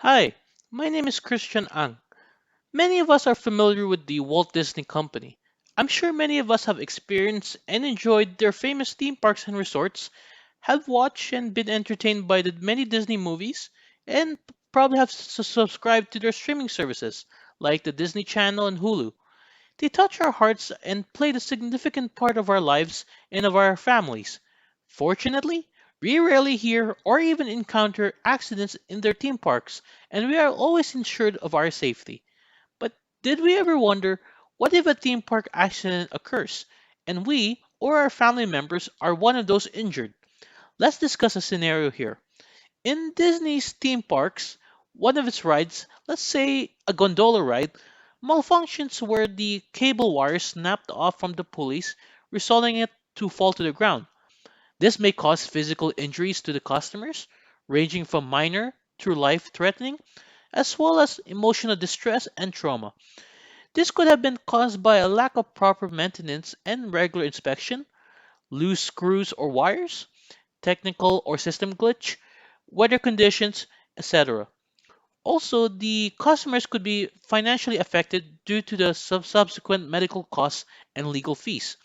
Hi, my name is Christian Ang. Many of us are familiar with the Walt Disney Company. I'm sure many of us have experienced and enjoyed their famous theme parks and resorts, have watched and been entertained by the many Disney movies, and probably have subscribed to their streaming services, like the Disney Channel and Hulu. They touch our hearts and played a significant part of our lives and of our families. Fortunately, we rarely hear or even encounter accidents in their theme parks, and we are always ensured of our safety. But did we ever wonder, what if a theme park accident occurs and we or our family members are one of those injured? Let's discuss a scenario here. In Disney's theme parks, one of its rides, let's say a gondola ride, malfunctions where the cable wires snapped off from the pulleys, resulting it to fall to the ground. This may cause physical injuries to the customers, ranging from minor to life-threatening, as well as emotional distress and trauma. This could have been caused by a lack of proper maintenance and regular inspection, loose screws or wires, technical or system glitch, weather conditions, etc. Also, the customers could be financially affected due to the subsequent medical costs and legal fees.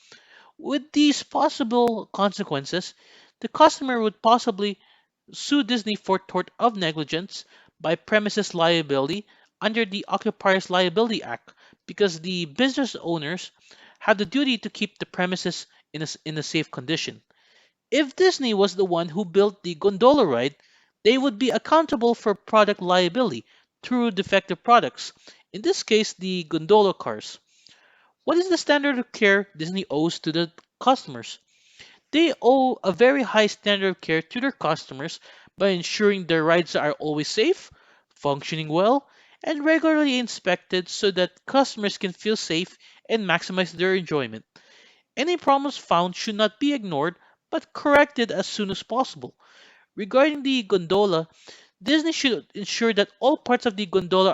With these possible consequences, the customer would possibly sue Disney for tort of negligence by premises liability under the Occupiers Liability Act because the business owners have the duty to keep the premises in a safe condition. If Disney was the one who built the gondola ride, they would be accountable for product liability through defective products, in this case, the gondola cars. What is the standard of care Disney owes to the customers? They owe a very high standard of care to their customers by ensuring their rides are always safe, functioning well, and regularly inspected so that customers can feel safe and maximize their enjoyment. Any problems found should not be ignored but corrected as soon as possible. Regarding the gondola, Disney should ensure that all parts of the gondola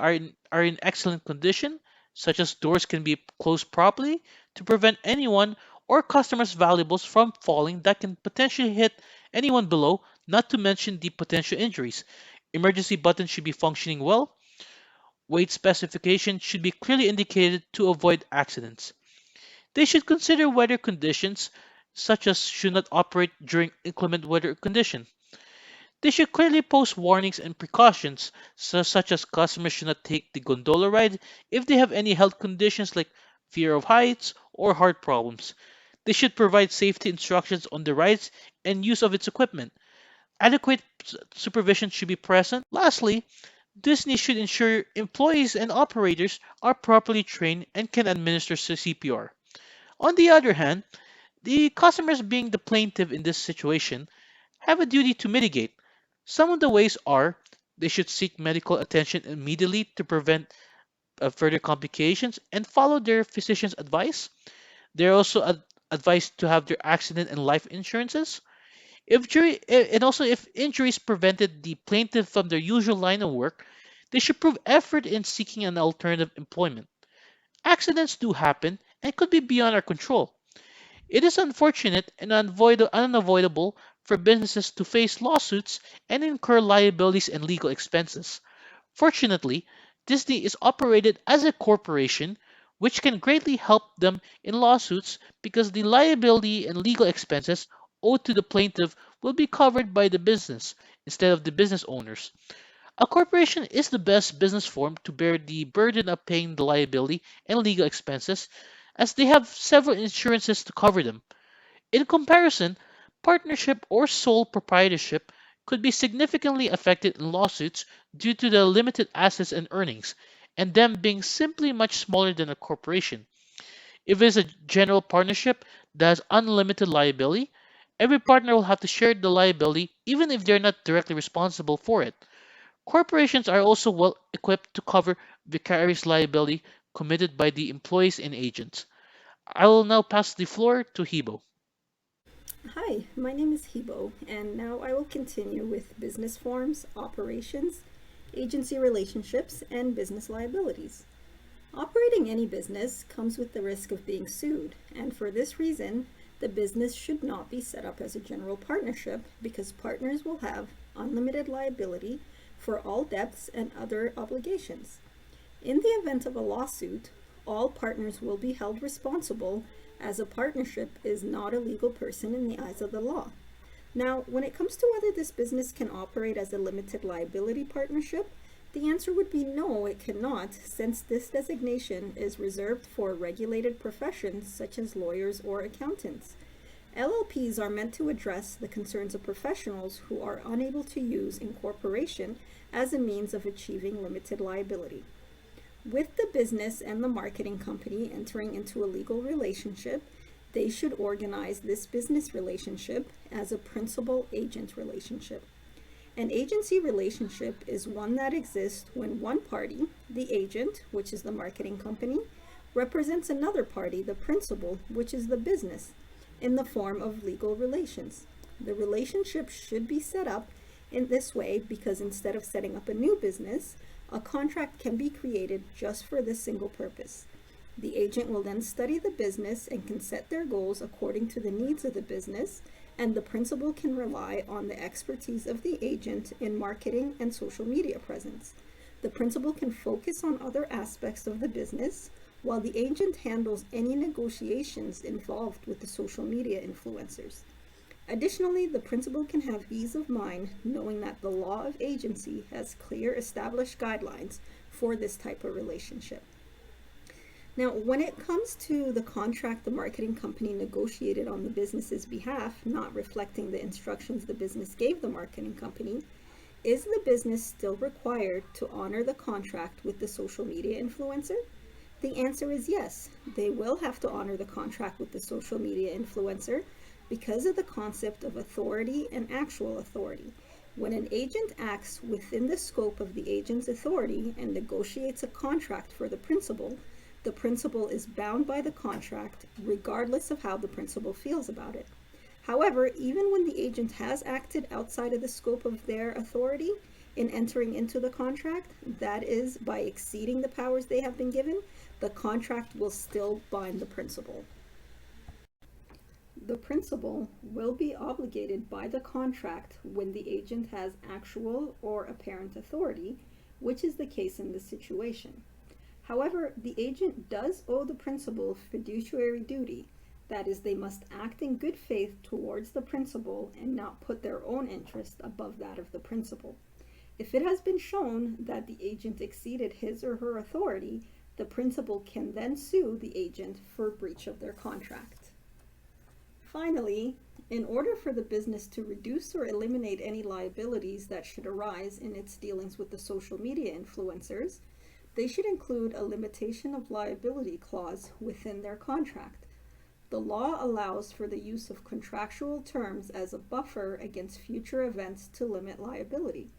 are in excellent condition, such as doors can be closed properly to prevent anyone or customers' valuables from falling that can potentially hit anyone below, not to mention the potential injuries. Emergency buttons should be functioning well. Weight specifications should be clearly indicated to avoid accidents. They should consider weather conditions, such as should not operate during inclement weather conditions. They should clearly post warnings and precautions, such as customers should not take the gondola ride if they have any health conditions like fear of heights or heart problems. They should provide safety instructions on the rides and use of its equipment. Adequate supervision should be present. Lastly, Disney should ensure employees and operators are properly trained and can administer CPR. On the other hand, the customers, being the plaintiff in this situation, have a duty to mitigate. Some of the ways are: they should seek medical attention immediately to prevent further complications and follow their physician's advice. They're also advised to have their accident and life insurances. And also, if injuries prevented the plaintiff from their usual line of work, they should prove effort in seeking an alternative employment. Accidents do happen and could be beyond our control. It is unfortunate and unavoidable for businesses to face lawsuits and incur liabilities and legal expenses. Fortunately, Disney is operated as a corporation, which can greatly help them in lawsuits because the liability and legal expenses owed to the plaintiff will be covered by the business instead of the business owners. A corporation is the best business form to bear the burden of paying the liability and legal expenses, as they have several insurances to cover them. In comparison, partnership or sole proprietorship could be significantly affected in lawsuits due to the limited assets and earnings, and them being simply much smaller than a corporation. If it is a general partnership that has unlimited liability, every partner will have to share the liability even if they're not directly responsible for it. Corporations are also well equipped to cover vicarious liability committed by the employees and agents. I will now pass the floor to Hibo. Hi, my name is Hibo, and now I will continue with business forms, operations, agency relationships, and business liabilities. Operating any business comes with the risk of being sued, and for this reason, the business should not be set up as a general partnership because partners will have unlimited liability for all debts and other obligations. In the event of a lawsuit, all partners will be held responsible as a partnership is not a legal person in the eyes of the law. Now, when it comes to whether this business can operate as a limited liability partnership, the answer would be no, it cannot, since this designation is reserved for regulated professions such as lawyers or accountants. LLPs are meant to address the concerns of professionals who are unable to use incorporation as a means of achieving limited liability. With the business and the marketing company entering into a legal relationship, they should organize this business relationship as a principal agent relationship. An agency relationship is one that exists when one party, the agent, which is the marketing company, represents another party, the principal, which is the business, in the form of legal relations. The relationship should be set up in this way because instead of setting up a new business, a contract can be created just for this single purpose. The agent will then study the business and can set their goals according to the needs of the business, and the principal can rely on the expertise of the agent in marketing and social media presence. The principal can focus on other aspects of the business, while the agent handles any negotiations involved with the social media influencers. Additionally, the principal can have ease of mind knowing that the law of agency has clear established guidelines for this type of relationship. Now, when it comes to the contract the marketing company negotiated on the business's behalf, not reflecting the instructions the business gave the marketing company, is the business still required to honor the contract with the social media influencer? The answer is yes. They will have to honor the contract with the social media influencer because of the concept of authority and actual authority. When an agent acts within the scope of the agent's authority and negotiates a contract for the principal is bound by the contract regardless of how the principal feels about it. However, even when the agent has acted outside of the scope of their authority in entering into the contract, that is, by exceeding the powers they have been given, the contract will still bind the principal. The principal will be obligated by the contract when the agent has actual or apparent authority, which is the case in this situation. However, the agent does owe the principal fiduciary duty. That is, they must act in good faith towards the principal and not put their own interest above that of the principal. If it has been shown that the agent exceeded his or her authority, the principal can then sue the agent for breach of their contract. Finally, in order for the business to reduce or eliminate any liabilities that should arise in its dealings with the social media influencers, they should include a limitation of liability clause within their contract. The law allows for the use of contractual terms as a buffer against future events to limit liability.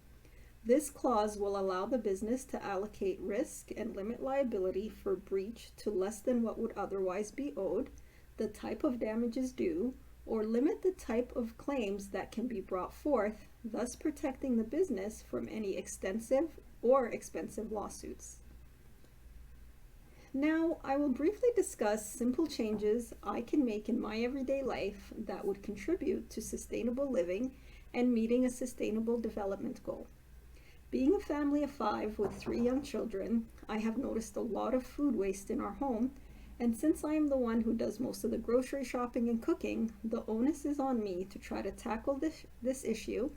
This clause will allow the business to allocate risk and limit liability for breach to less than what would otherwise be owed, the type of damages due, or limit the type of claims that can be brought forth, thus protecting the business from any extensive or expensive lawsuits. Now, I will briefly discuss simple changes I can make in my everyday life that would contribute to sustainable living and meeting a sustainable development goal. Being a family of 5 with 3 young children, I have noticed a lot of food waste in our home, and since I am the one who does most of the grocery shopping and cooking, the onus is on me to try to tackle this issue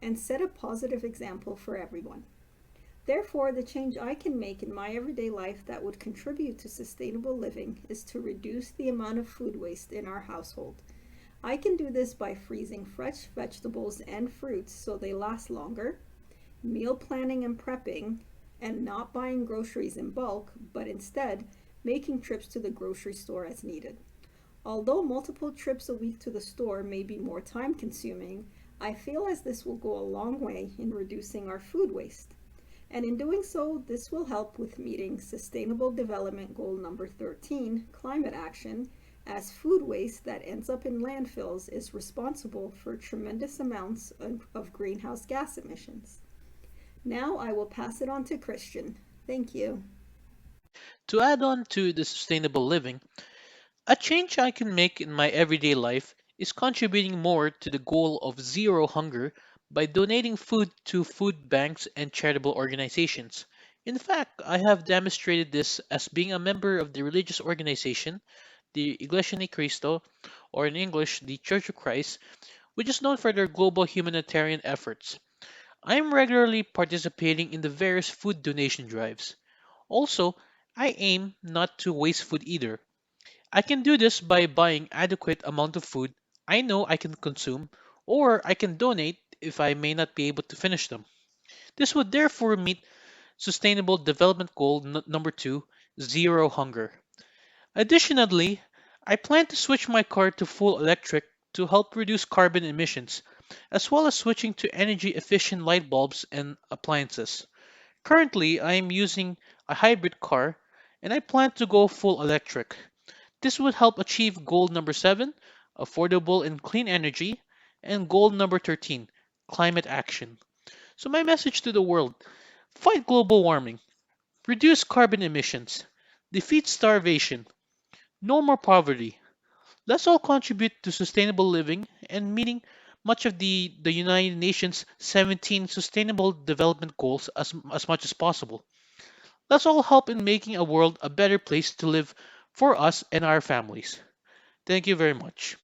and set a positive example for everyone. Therefore, the change I can make in my everyday life that would contribute to sustainable living is to reduce the amount of food waste in our household. I can do this by freezing fresh vegetables and fruits so they last longer, meal planning and prepping, and not buying groceries in bulk, but instead making trips to the grocery store as needed. Although multiple trips a week to the store may be more time consuming, I feel as this will go a long way in reducing our food waste. And in doing so, this will help with meeting Sustainable Development Goal number 13, climate action, as food waste that ends up in landfills is responsible for tremendous amounts of greenhouse gas emissions. Now I will pass it on to Christian. Thank you. To add on to the sustainable living, a change I can make in my everyday life is contributing more to the goal of zero hunger by donating food to food banks and charitable organizations. In fact, I have demonstrated this as being a member of the religious organization, the Iglesia Ni Cristo, or in English, the Church of Christ, which is known for their global humanitarian efforts. I am regularly participating in the various food donation drives. Also, I aim not to waste food either. I can do this by buying adequate amount of food I know I can consume, or I can donate if I may not be able to finish them. This would therefore meet Sustainable Development Goal number 2, zero hunger. Additionally, I plan to switch my car to full electric to help reduce carbon emissions, as well as switching to energy efficient light bulbs and appliances. Currently, I am using a hybrid car and I plan to go full electric. This would help achieve goal number 7, affordable and clean energy, and goal number 13, climate action. So, my message to the world: fight global warming, reduce carbon emissions, defeat starvation, no more poverty. Let's all contribute to sustainable living and meeting much of the United Nations 17 Sustainable Development Goals as much as possible. Let's all help in making a world a better place to live for us and our families. Thank you very much.